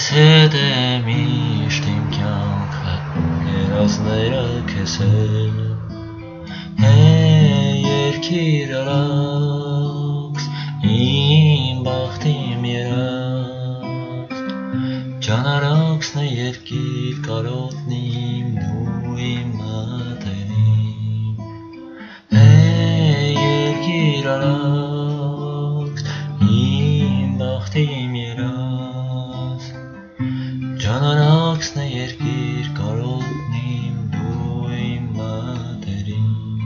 Քեզ հետ է միշտ իմ կյանքը, երազները քեզ հետ, երկիր արաքս, իմ բախտիմ երազ, ջանարաքսն է երկիր կարոտն իմ, դու իմ մատերիմ, երկիր արաքս, իմ բախտիմ երազ, ջանարաքսն է երկիր կարոտն իմ, դու իմ մատերիմ,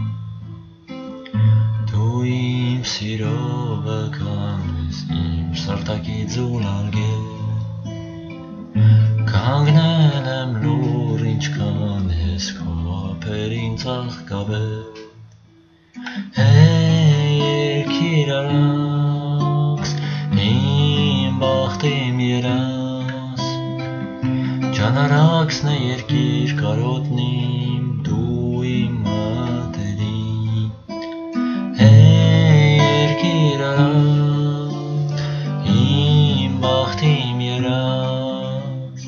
դու իմ սիրողը կանես, իմ սրտակից ուլարգել, կանգնել եմ լուր ինչքան ես քո ափերին ծաղկաբել, երկիր արաքս, իմ բախտիմ երազ, ջանարաքսն է երկիր կարոտն իմ, դու իմ մատերիմ, երկիր արաքս, իմ բախտիմ երազ,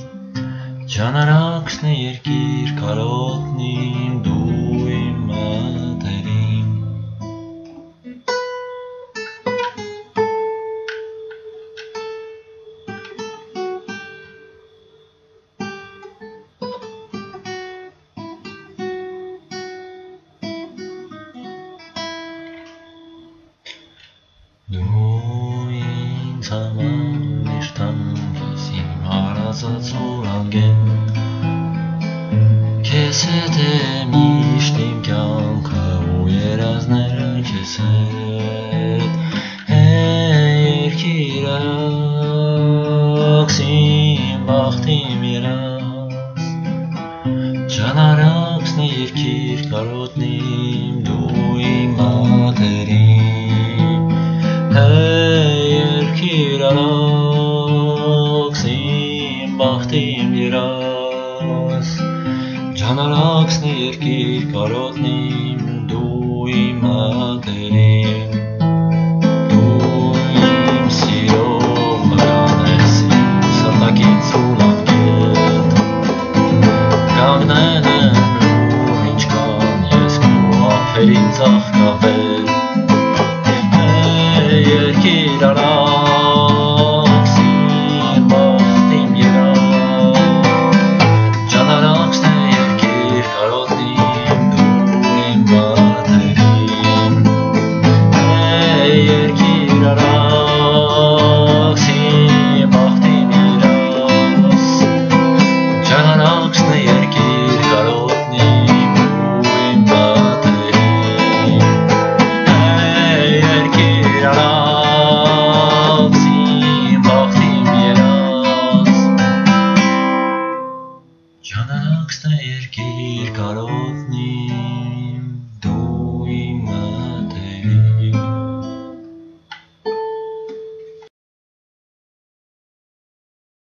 ջանարաքսն է երկիր կարոտն իմ, դու իմ մատերիմ, դու ինձ համար միշտ հանգես, իմ հարազատ ուրանգել, քեզ հետ է միշտ իմ կյանքը ու երազները քեզ հետ, երկիր արաքս, իմ բախտիմ երազ, ջանարաքսն է երկիր կարոտն իմ, դու իմ մատերիմ, երկիր արաքս, իմ բախտիմ երազ, ջանարաքսն է երկիր կարոտն իմ, դու իմ մատերիմ,